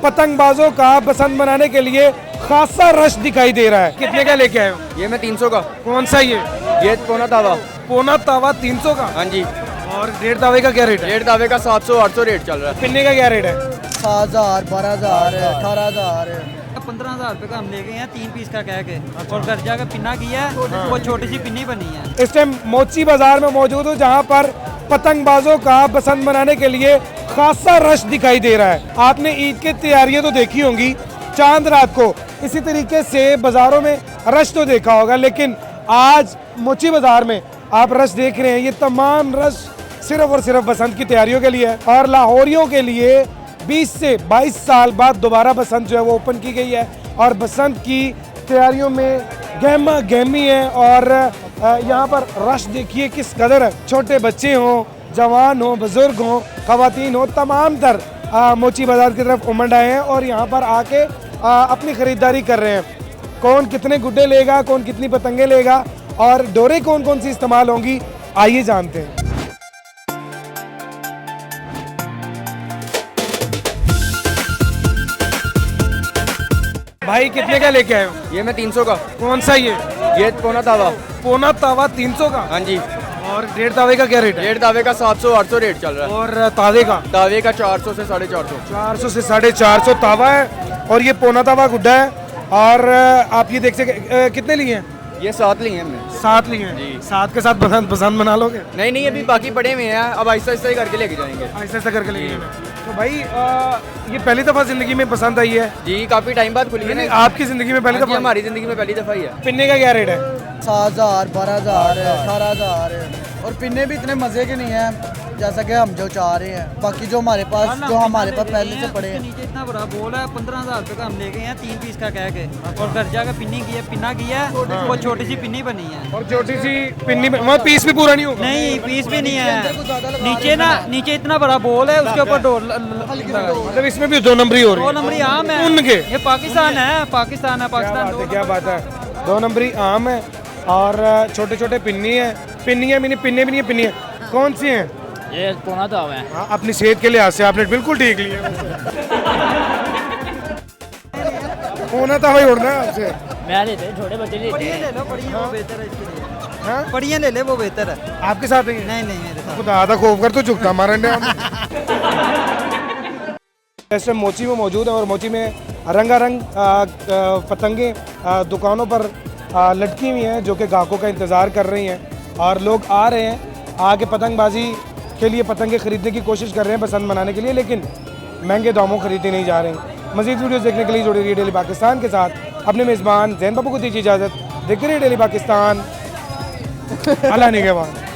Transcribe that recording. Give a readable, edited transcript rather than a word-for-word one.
पतंगबाजों का बसंत मनाने के लिए खासा रश दिखाई दे रहा है। कितने का लेके आए हो? ये मैं 300 का। कौन सा ये पौना तावा। पौना तावा 300 का। हाँ जी। और डेढ़ तावे का क्या रेट है? डेढ़ तावे का 700-800 रेट चल रहा है। पिन्ने का क्या रेट है? 7,000, 12,000, 18,000। 15,000 रुपए का हम ले गए हैं 3 पीस का कह के। और घर जाकर पिन्ना किया है, वो छोटी सी पिन्नी बनी है। इस टाइम मोची बाजार में मौजूद हूँ, जहाँ पर पतंगबाजों का बसंत मनाने के लिए खासा रश दिखाई दे रहा है। आपने ईद की तैयारियां तो देखी होंगी, चांद रात को इसी तरीके से बाजारों में रश तो देखा होगा, लेकिन आज मोची बाजार में आप रश देख रहे हैं। ये तमाम रश सिर्फ और सिर्फ बसंत की तैयारियों के लिए है। और लाहौरियों के लिए 20 से 22 साल बाद दोबारा बसंत जो है वो ओपन की गई है और बसंत की तैयारियों में गहमा गहमी है। और यहाँ पर रश देखिए किस कदर है। छोटे बच्चे हों, जवान हों, बुजुर्ग हों, खवातीन हों, तमाम तर मोची बाजार की तरफ उमड़ आए हैं और यहाँ पर आके अपनी खरीदारी कर रहे हैं। कौन कितने गुड्डे लेगा, कौन कितनी पतंगे लेगा और डोरे कौन कौन सी इस्तेमाल होंगी, आइए जानते हैं। भाई कितने का लेके आए हो? ये मैं 300 का। कौन सा ये पौना तावा। पौना तावा 300 का। हाँ जी। और डेढ़ तावे का क्या रेट है? डेढ़ तावे का 700-800 रेट चल रहा है। और तावे का? तावे का 400 से 450। 400 से 450 तावा है और ये पौना तावा गुड्डा है। और आप ये देख सकते कितने लिए हैं? ये 7 लिए हैं हमने। 7 लिए हैं जी। 7 के साथ बसंत मना लोगे? नहीं अभी बाकी पड़े हुए हैं, अब आहिस्ता आहिस्ता ही करके लेके जाएंगे। ऐसा ऐसा करके लेके तो भाई ये पहली दफा जिंदगी में पसंद आई है? जी, काफी टाइम बाद खुली है नहीं, ना। आपकी जिंदगी में पहली हाँ जी, दफा? हमारी जिंदगी में पहली दफा ही है। पिन्ने का क्या रेट है? 7,000, 12,000, 18,000। और पिन्ने भी इतने मजे के नहीं है जैसा कि हम जो चाह रहे हैं। बाकी जो हमारे पास पहले से पड़े हैं। नीचे इतना बड़ा बोल है, 15,000 रुपए का हम ले गए हैं 3 पीस का कह के। और घर जाकर पिन्ना किया है, वो छोटी सी पिन्नी बनी है। और छोटी सी पिन्नी में वहाँ पीस भी पूरा नहीं होगा? नहीं, पीस भी नहीं है। नीचे इतना बड़ा बोल है, उसके ऊपर डोर मतलब इसमें भी 2 नंबरी हो रही 2 है? नंबरी आम है उनके ये पाकिस्तान है। पाकिस्तान क्या बात है। 2 नंबरी आम है और छोटे छोटे पिन्नी है। पिन्नियाँ भी नहीं है, पिन्नी है। कौन सी हैं? ये पौना तावा है। हाँ, अपनी सेहत के लिहाज से आपने बिल्कुल ठीक लिया। पौना तावा ही उड़ना है आपसे। मैं लेते हैं, छोटे बच्चे लेते बढ़िया हैं। ले लो, बढ़िया वो बेहतर है इसके लिए। हाँ? बढ़िया ले ले, वो बेहतर है। आपके साथ नहीं है? नहीं मेरे साथ। खुदा आधा खौफ कर तो झुकता मारने ऐसे मोची में मौजूद है और मोची में रंगारंग पतंगे दुकानों पर लटकी हुई हैं जो कि ग्राहकों का इंतज़ार कर रही हैं। और लोग आ रहे हैं, आके पतंगबाजी के लिए पतंगे खरीदने की कोशिश कर रहे हैं बसंत मनाने के लिए, लेकिन महंगे दामों खरीदी नहीं जा रही। मज़ीद वीडियोस देखने के लिए जुड़े रहिए डेली पाकिस्तान के साथ। अपने मेज़बान जैन बाबू को दीजिए इजाज़त। देखते रहिए डेली पाकिस्तान। अल्लाह निगहबान।